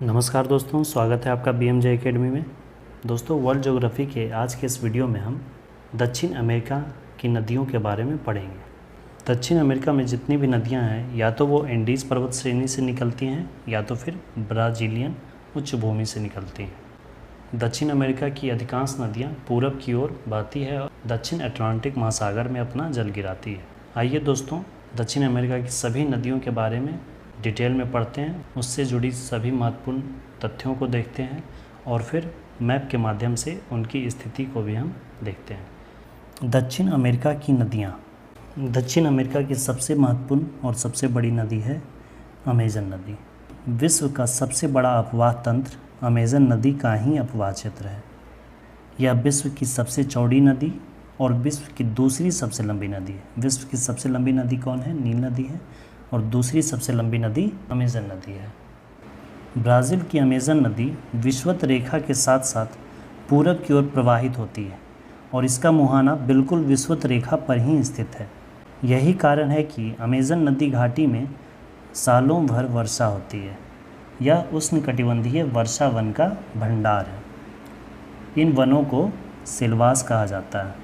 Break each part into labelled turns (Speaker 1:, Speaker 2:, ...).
Speaker 1: नमस्कार दोस्तों, स्वागत है आपका BMJ एकेडमी में। दोस्तों, वर्ल्ड ज्योग्राफी के आज के इस वीडियो में हम दक्षिण अमेरिका की नदियों के बारे में पढ़ेंगे। दक्षिण अमेरिका में जितनी भी नदियां हैं, या तो वो एंडीज़ पर्वत श्रेणी से निकलती हैं या तो फिर ब्राज़ीलियन उच्च भूमि से निकलती हैं। दक्षिण अमेरिका की अधिकांश नदियाँ पूरब की ओर बहती है और दक्षिण अटलांटिक महासागर में अपना जल गिराती है। आइए दोस्तों, दक्षिण अमेरिका की सभी नदियों के बारे में डिटेल में पढ़ते हैं, उससे जुड़ी सभी महत्वपूर्ण तथ्यों को देखते हैं और फिर मैप के माध्यम से उनकी स्थिति को भी हम देखते हैं। दक्षिण अमेरिका की नदियाँ। दक्षिण अमेरिका की सबसे महत्वपूर्ण और सबसे बड़ी नदी है अमेजन नदी। विश्व का सबसे बड़ा अपवाह तंत्र अमेजन नदी का ही अपवाह क्षेत्र है। यह विश्व की सबसे चौड़ी नदी और विश्व की दूसरी सबसे लंबी नदी है। विश्व की सबसे लंबी नदी कौन है? नील नदी है। और दूसरी सबसे लंबी नदी अमेजन नदी है। ब्राज़ील की अमेजन नदी विषुवत रेखा के साथ साथ पूरब की ओर प्रवाहित होती है और इसका मुहाना बिल्कुल विषुवत रेखा पर ही स्थित है। यही कारण है कि अमेजन नदी घाटी में सालों भर वर्षा होती है। यह उष्णकटिबंधीय वर्षा वन का भंडार है। इन वनों को सिल्वास कहा जाता है।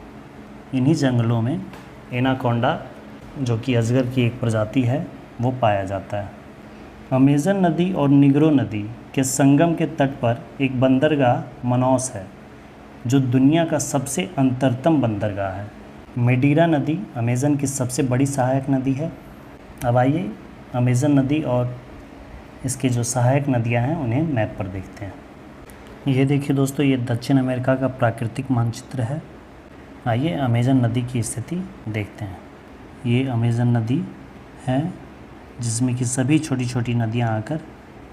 Speaker 1: इन्हीं जंगलों में एनाकोंडा, जो कि अजगर की एक प्रजाति है, वो पाया जाता है। अमेजन नदी और निग्रो नदी के संगम के तट पर एक बंदरगाह मनौस है, जो दुनिया का सबसे अंतरतम बंदरगाह है। मेडीरा नदी अमेजन की सबसे बड़ी सहायक नदी है। अब आइए अमेजन नदी और इसकी जो सहायक नदियां हैं उन्हें मैप पर देखते हैं। ये देखिए दोस्तों, ये दक्षिण अमेरिका का प्राकृतिक मानचित्र है। आइए अमेजन नदी की स्थिति देखते हैं। ये अमेजन नदी है जिसमें कि सभी छोटी छोटी नदियां आकर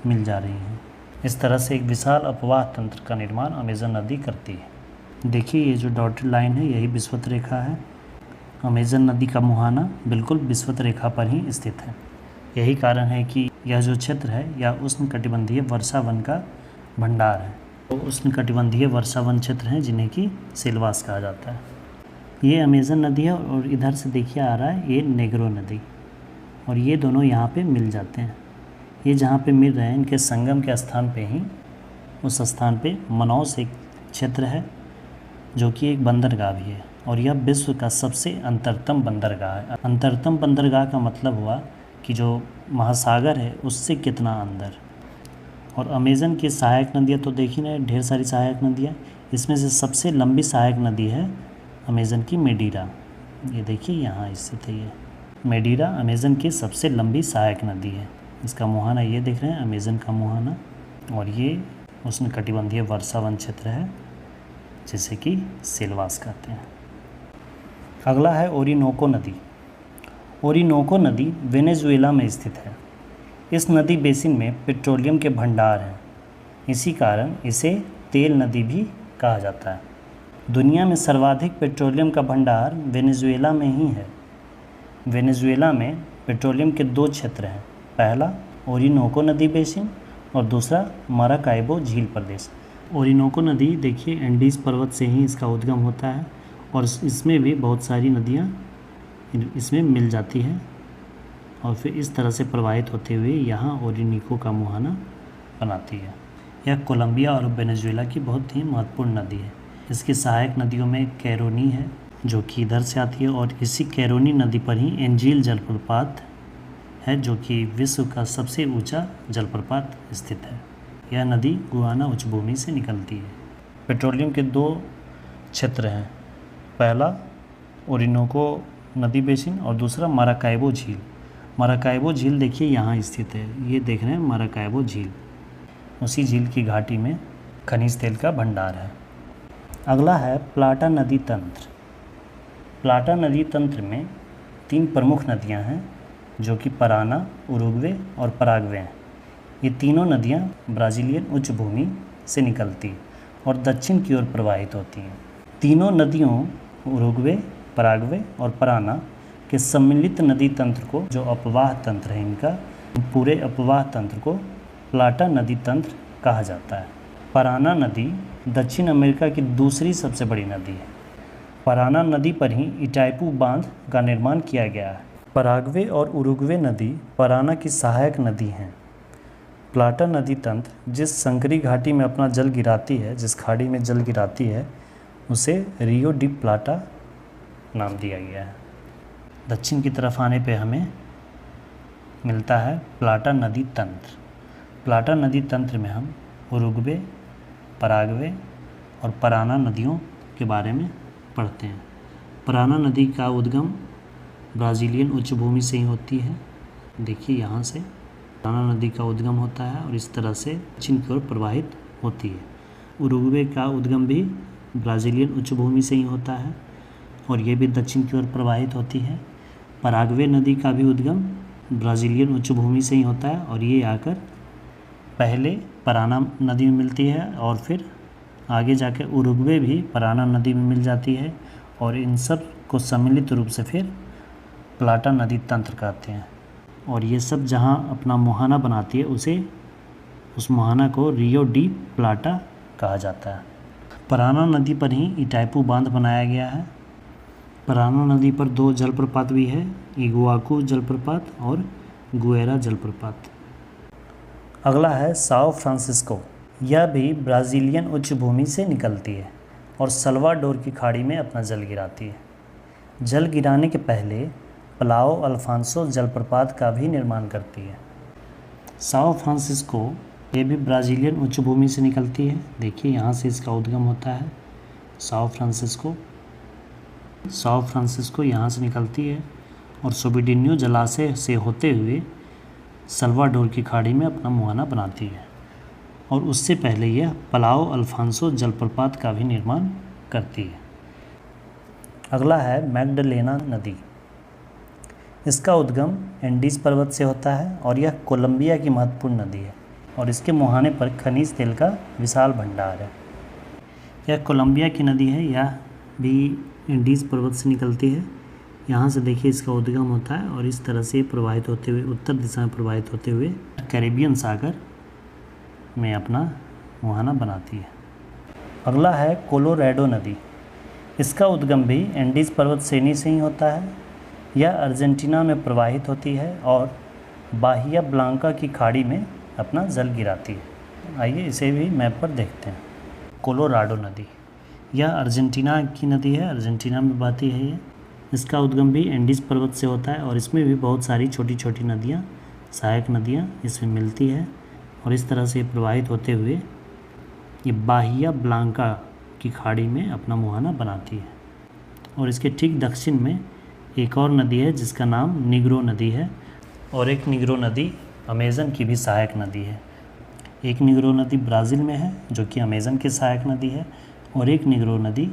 Speaker 1: मिल जा रही हैं। इस तरह से एक विशाल अपवाह तंत्र का निर्माण अमेजन नदी करती है। देखिए, ये जो डॉटेड लाइन है यही विषुवत रेखा है। अमेजन नदी का मुहाना बिल्कुल विषुवत रेखा पर ही स्थित है। यही कारण है कि यह जो क्षेत्र है यह उष्णकटिबंधीय वर्षा वन का भंडार है। तो उष्णकटिबंधीय वर्षा वन क्षेत्र हैं जिन्हें कि सिल्वास कहा जाता है। ये अमेजन नदी है और इधर से देखिए आ रहा है ये नेग्रो नदी, और ये दोनों यहाँ पे मिल जाते हैं। ये जहाँ पे मिल रहे हैं इनके संगम के स्थान पे ही, उस स्थान पे मनौस एक क्षेत्र है जो कि एक बंदरगाह भी है, और यह विश्व का सबसे अंतरतम बंदरगाह है। अंतरतम बंदरगाह का मतलब हुआ कि जो महासागर है उससे कितना अंदर। और अमेजन की सहायक नदियाँ तो देखी ना, ढेर सारी सहायक नदियाँ। इसमें से सबसे लंबी सहायक नदी है अमेजन की मेडीरा। ये देखिए यहाँ स्थित है। ये मेडीरा अमेजन की सबसे लंबी सहायक नदी है। इसका मुहाना ये देख रहे हैं, अमेजन का मुहाना, और ये उष्णकटिबंधीय वर्षा वन क्षेत्र है जिसे कि सिल्वास कहते हैं। अगला है ओरिनोको नदी। ओरिनोको नदी वेनेजुएला में स्थित है। इस नदी बेसिन में पेट्रोलियम के भंडार हैं। इसी कारण इसे तेल नदी भी कहा जाता है। दुनिया में सर्वाधिक पेट्रोलियम का भंडार वेनेजुएला में ही है। वेनेजुएला में पेट्रोलियम के दो क्षेत्र हैं, पहला ओरिनोको नदी बेसिन और दूसरा माराकाइबो झील प्रदेश। ओरिनोको नदी देखिए एंडीज़ पर्वत से ही इसका उद्गम होता है और इसमें भी बहुत सारी नदियाँ इसमें मिल जाती हैं और फिर इस तरह से प्रवाहित होते हुए यहाँ ओरिनोको का मुहाना बनाती है। यह कोलंबिया और वेनेजुएला की बहुत ही महत्वपूर्ण नदी है। इसकी सहायक नदियों में कैरोनी है जो कि इधर से आती है, और इसी कैरोनी नदी पर ही एंजील जलप्रपात है जो कि विश्व का सबसे ऊंचा जलप्रपात स्थित है। यह नदी गुआना उच्च भूमि से निकलती है। पेट्रोलियम के दो क्षेत्र हैं, पहला ओरिनोको नदी बेसिन और दूसरा माराकाइबो झील। माराकाइबो झील देखिए यहाँ स्थित है। ये देख रहे हैं माराकाइबो झील, उसी झील की घाटी में खनिज तेल का भंडार है। अगला है प्लाटा नदी तंत्र। प्लाटा नदी तंत्र में 3 प्रमुख नदियां हैं जो कि पराना, उरुग्वे और पराग्वे हैं। ये तीनों नदियां ब्राज़ीलियन उच्च भूमि से निकलती और दक्षिण की ओर प्रवाहित होती हैं। तीनों नदियों उरुग्वे, पराग्वे और पराना के सम्मिलित नदी तंत्र को, जो अपवाह तंत्र है इनका, पूरे अपवाह तंत्र को प्लाटा नदी तंत्र कहा जाता है। पराना नदी दक्षिण अमेरिका की दूसरी सबसे बड़ी नदी है। पराना नदी पर ही इटाइपू बांध का निर्माण किया गया है। पराग्वे और उरुग्वे नदी पराना की सहायक नदी हैं। प्लाटा नदी तंत्र जिस संकरी घाटी में अपना जल गिराती है, जिस खाड़ी में जल गिराती है, उसे रियो डी प्लाटा नाम दिया गया है। दक्षिण की तरफ आने पे हमें मिलता है प्लाटा नदी तंत्र। प्लाटा नदी तंत्र में हम उरुग्वे, पराग्वे और पराना नदियों के बारे में पढ़ते हैं। पराना नदी का उद्गम ब्राज़ीलियन उच्चभूमि से ही होती है। देखिए यहाँ से पराना नदी का उद्गम होता है और इस तरह से दक्षिण की ओर प्रवाहित होती है। उरुग्वे का उद्गम भी ब्राज़ीलियन उच्चभूमि से ही होता है और ये भी दक्षिण की ओर प्रवाहित होती है। पराग्वे नदी का भी उद्गम ब्राज़ीलियन उच्चभूमि से ही होता है और ये आकर पहले पराना नदी में मिलती है और फिर आगे जाकर उरुग्वे भी पराना नदी में मिल जाती है और इन सब को सम्मिलित रूप से फिर प्लाटा नदी तंत्र कहते हैं। और ये सब जहाँ अपना मुहाना बनाती है उस मुहाना को रियो डी प्लाटा कहा जाता है। पराना नदी पर ही इटाइपू बांध बनाया गया है। पराना नदी पर 2 जलप्रपात भी है, इगुआकू जलप्रपात और गुएरा जलप्रपात। अगला है साओ फ्रांसिस्को। यह भी ब्राज़ीलियन उच्चभूमि से निकलती है और सल्वाडोर की खाड़ी में अपना जल गिराती है। जल गिराने के पहले पलाओ अल्फांसो जलप्रपात का भी निर्माण करती है। साओ फ्रांसिस्को ये भी ब्राज़ीलियन उच्चभूमि से निकलती है। देखिए यहाँ से इसका उद्गम होता है। साओ फ्रांसिस्को यहाँ से निकलती है और सोबिडिन्यो जलाशय से होते हुए सल्वाडोर की खाड़ी में अपना मुहाना बनाती है और उससे पहले यह पलाओ अल्फांसो जलप्रपात का भी निर्माण करती है। अगला है मैग्डलेना नदी। इसका उद्गम एंडीज पर्वत से होता है और यह कोलंबिया की महत्वपूर्ण नदी है और इसके मुहाने पर खनिज तेल का विशाल भंडार है। यह कोलंबिया की नदी है, यह भी एंडीज पर्वत से निकलती है। यहाँ से देखिए इसका उद्गम होता है और इस तरह से प्रवाहित होते हुए उत्तर दिशा में प्रवाहित होते हुए कैरिबियन सागर में अपना मुहाना बनाती है। अगला है कोलोराडो नदी। इसका उद्गम भी एंडीज पर्वत श्रेणी से ही होता है। यह अर्जेंटीना में प्रवाहित होती है और बाहिया ब्लांका की खाड़ी में अपना जल गिराती है। आइए इसे भी मैप पर देखते हैं। कोलोराडो नदी यह अर्जेंटीना की नदी है, अर्जेंटीना में बहती है ये। इसका उद्गम भी एंडीज पर्वत से होता है और इसमें भी बहुत सारी छोटी छोटी नदियाँ, सहायक नदियाँ इसमें मिलती है और इस तरह से प्रवाहित होते हुए ये बाहिया ब्लांका की खाड़ी में अपना मुहाना बनाती है। और इसके ठीक दक्षिण में एक और नदी है जिसका नाम निग्रो नदी है और एक निग्रो नदी अमेज़न की भी सहायक नदी है। एक निग्रो नदी ब्राज़ील में है जो कि अमेज़न की सहायक नदी है और एक निग्रो नदी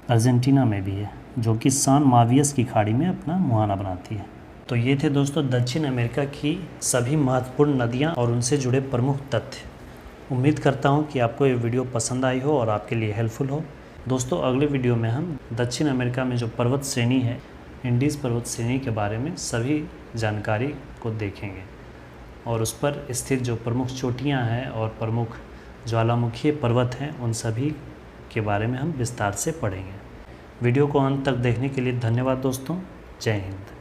Speaker 1: अर्जेंटीना में भी है जो कि सान मावियस की खाड़ी में अपना मुहाना बनाती है। तो ये थे दोस्तों दक्षिण अमेरिका की सभी महत्वपूर्ण नदियाँ और उनसे जुड़े प्रमुख तथ्य। उम्मीद करता हूँ कि आपको ये वीडियो पसंद आई हो और आपके लिए हेल्पफुल हो। दोस्तों अगले वीडियो में हम दक्षिण अमेरिका में जो पर्वत श्रेणी है, एंडीज़ पर्वत श्रेणी के बारे में सभी जानकारी को देखेंगे और उस पर स्थित जो प्रमुख चोटियाँ हैं और प्रमुख ज्वालामुखी पर्वत हैं उन सभी के बारे में हम विस्तार से पढ़ेंगे। वीडियो को अंत तक देखने के लिए धन्यवाद दोस्तों। जय हिंद।